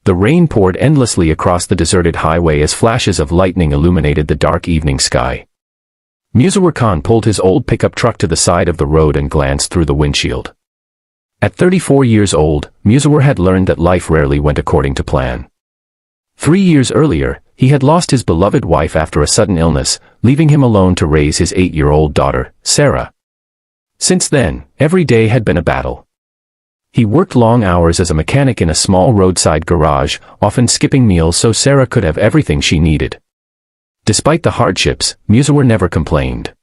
The rain poured endlessly across the deserted highway as flashes of lightning illuminated the dark evening sky. Musawer Khan pulled his old pickup truck to the side of the road and glanced through the windshield. At 34 years old, Musawer had learned that life rarely went according to plan. 3 years earlier, he had lost his beloved wife after a sudden illness, leaving him alone to raise his 8-year-old daughter, Sara. Since then, every day had been a battle. He worked long hours as a mechanic in a small roadside garage, often skipping meals so Sara could have everything she needed. Despite the hardships, Musawer never complained.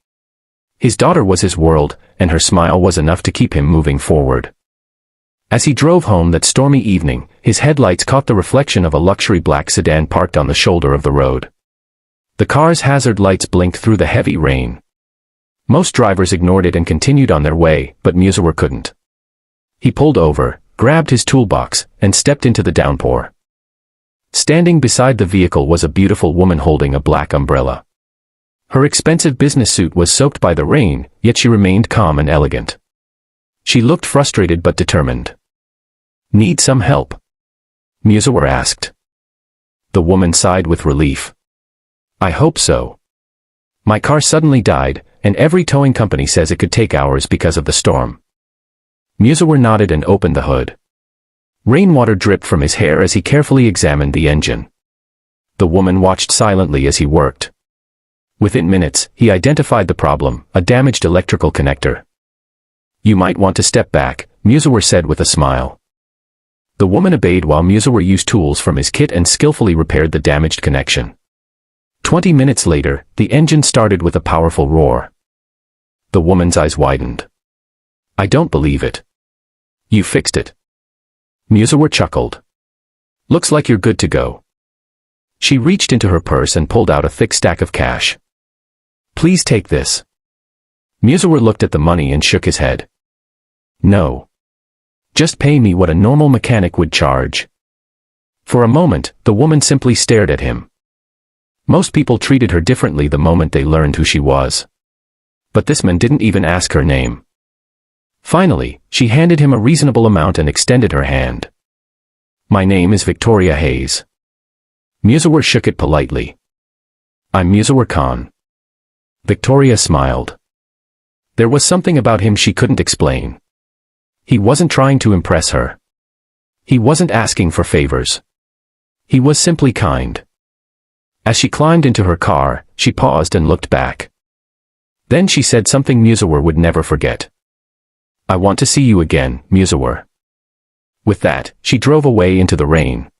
His daughter was his world, and her smile was enough to keep him moving forward. As he drove home that stormy evening, his headlights caught the reflection of a luxury black sedan parked on the shoulder of the road. The car's hazard lights blinked through the heavy rain. Most drivers ignored it and continued on their way, but Musawer couldn't. He pulled over, grabbed his toolbox, and stepped into the downpour. Standing beside the vehicle was a beautiful woman holding a black umbrella. Her expensive business suit was soaked by the rain, yet she remained calm and elegant. She looked frustrated but determined. "Need some help?" Musawer asked. The woman sighed with relief. "I hope so. My car suddenly died, and every towing company says it could take hours because of the storm." Musawer nodded and opened the hood. Rainwater dripped from his hair as he carefully examined the engine. The woman watched silently as he worked. Within minutes, he identified the problem, a damaged electrical connector. "You might want to step back," Musawer said with a smile. The woman obeyed while Musawer used tools from his kit and skillfully repaired the damaged connection. 20 minutes later, the engine started with a powerful roar. The woman's eyes widened. "I don't believe it. You fixed it." Musawer chuckled. "Looks like you're good to go." She reached into her purse and pulled out a thick stack of cash. "Please take this." Musawer looked at the money and shook his head. "No. Just pay me what a normal mechanic would charge." For a moment, the woman simply stared at him. Most people treated her differently the moment they learned who she was. But this man didn't even ask her name. Finally, she handed him a reasonable amount and extended her hand. "My name is Victoria Hayes." Musawer shook it politely. "I'm Musawer Khan." Victoria smiled. There was something about him she couldn't explain. He wasn't trying to impress her. He wasn't asking for favors. He was simply kind. As she climbed into her car, she paused and looked back. Then she said something Musawer would never forget. "I want to see you again, Musawer." With that, she drove away into the rain.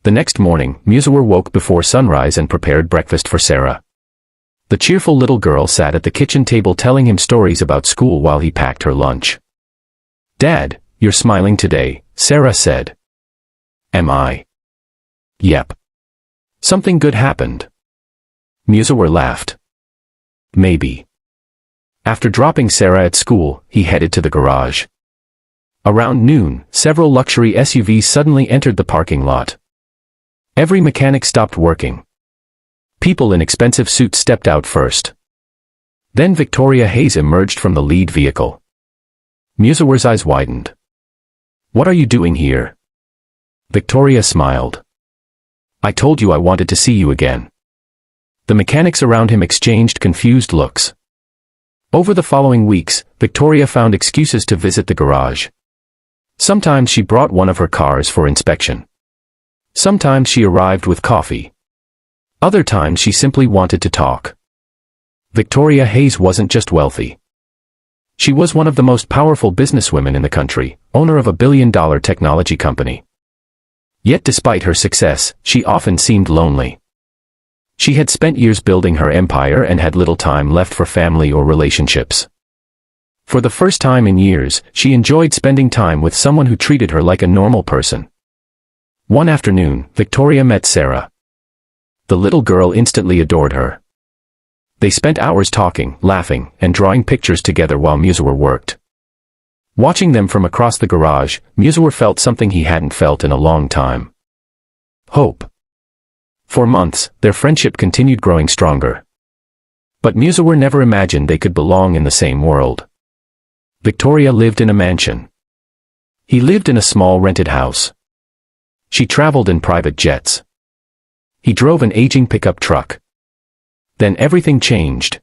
The next morning, Musawer woke before sunrise and prepared breakfast for Sara. The cheerful little girl sat at the kitchen table telling him stories about school while he packed her lunch. "Dad, you're smiling today," Sara said. "Am I?" "Yep. Something good happened." Musawer laughed. "Maybe." After dropping Sara at school, he headed to the garage. Around noon, several luxury SUVs suddenly entered the parking lot. Every mechanic stopped working. People in expensive suits stepped out first. Then Victoria Hayes emerged from the lead vehicle. Musawer's eyes widened. "What are you doing here?" Victoria smiled. "I told you I wanted to see you again." The mechanics around him exchanged confused looks. Over the following weeks, Victoria found excuses to visit the garage. Sometimes she brought one of her cars for inspection. Sometimes she arrived with coffee. Other times she simply wanted to talk. Victoria Hayes wasn't just wealthy. She was one of the most powerful businesswomen in the country, owner of a billion-dollar technology company. Yet despite her success, she often seemed lonely. She had spent years building her empire and had little time left for family or relationships. For the first time in years, she enjoyed spending time with someone who treated her like a normal person. One afternoon, Victoria met Sara. The little girl instantly adored her. They spent hours talking, laughing, and drawing pictures together while Musawer worked. Watching them from across the garage, Musawer felt something he hadn't felt in a long time. Hope. For months, their friendship continued growing stronger. But Musawer never imagined they could belong in the same world. Victoria lived in a mansion. He lived in a small rented house. She traveled in private jets. He drove an aging pickup truck. Then everything changed.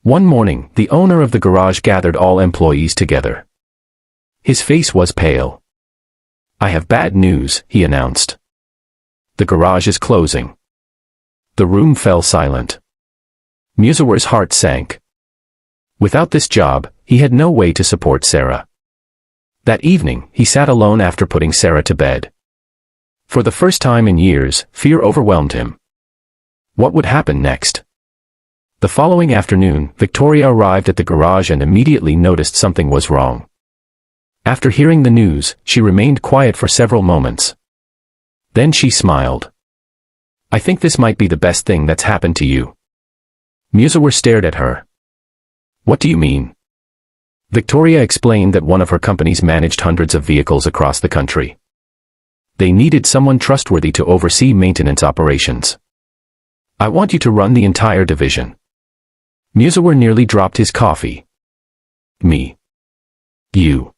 One morning, the owner of the garage gathered all employees together. His face was pale. "I have bad news," he announced. "The garage is closing." The room fell silent. Musawer's heart sank. Without this job, he had no way to support Sara. That evening, he sat alone after putting Sara to bed. For the first time in years, fear overwhelmed him. What would happen next? The following afternoon, Victoria arrived at the garage and immediately noticed something was wrong. After hearing the news, she remained quiet for several moments. Then she smiled. "I think this might be the best thing that's happened to you." Musawer stared at her. "What do you mean?" Victoria explained that one of her companies managed hundreds of vehicles across the country. They needed someone trustworthy to oversee maintenance operations. "I want you to run the entire division." Musawer nearly dropped his coffee. "Me? You?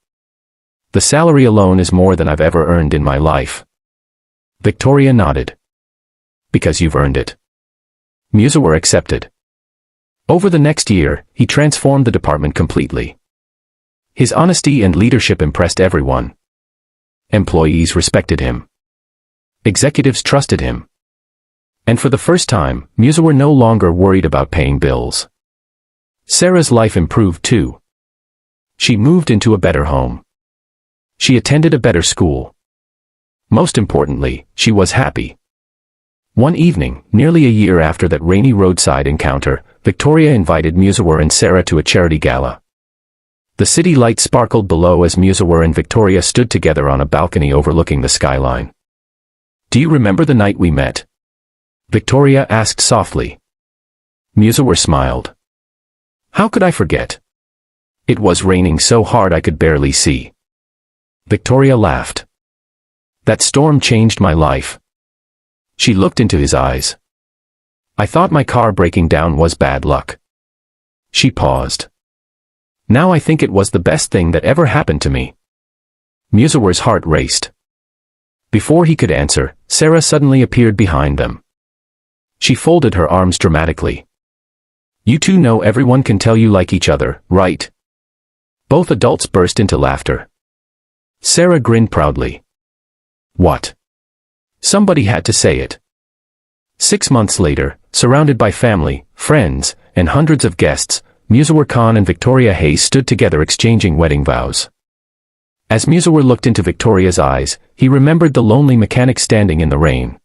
The salary alone is more than I've ever earned in my life." Victoria nodded. "Because you've earned it." Musawer accepted. Over the next year, he transformed the department completely. His honesty and leadership impressed everyone. Employees respected him. Executives trusted him. And for the first time, Musawer no longer worried about paying bills. Sara's life improved too. She moved into a better home. She attended a better school. Most importantly, she was happy. One evening, nearly a year after that rainy roadside encounter, Victoria invited Musawer and Sara to a charity gala. The city lights sparkled below as Musawer and Victoria stood together on a balcony overlooking the skyline. "Do you remember the night we met?" Victoria asked softly. Musawer smiled. "How could I forget? It was raining so hard I could barely see." Victoria laughed. "That storm changed my life." She looked into his eyes. "I thought my car breaking down was bad luck." She paused. "Now I think it was the best thing that ever happened to me." Musawer's heart raced. Before he could answer, Sara suddenly appeared behind them. She folded her arms dramatically. "You two know everyone can tell you like each other, right?" Both adults burst into laughter. Sara grinned proudly. "What?" Somebody had to say it. 6 months later, surrounded by family, friends, and hundreds of guests, Musawer Khan and Victoria Hayes stood together exchanging wedding vows. As Musawer looked into Victoria's eyes, he remembered the lonely mechanic standing in the rain.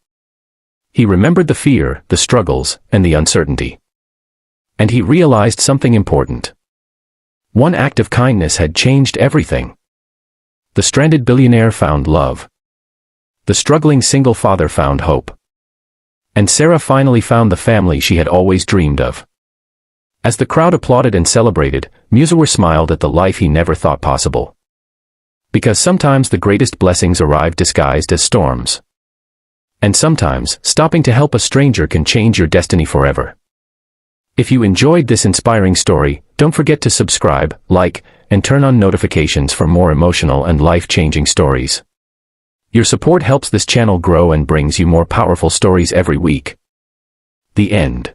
He remembered the fear, the struggles, and the uncertainty. And he realized something important. One act of kindness had changed everything. The stranded billionaire found love. The struggling single father found hope. And Sara finally found the family she had always dreamed of. As the crowd applauded and celebrated, Musawer smiled at the life he never thought possible. Because sometimes the greatest blessings arrive disguised as storms. And sometimes, stopping to help a stranger can change your destiny forever. If you enjoyed this inspiring story, don't forget to subscribe, like, and turn on notifications for more emotional and life-changing stories. Your support helps this channel grow and brings you more powerful stories every week. The end.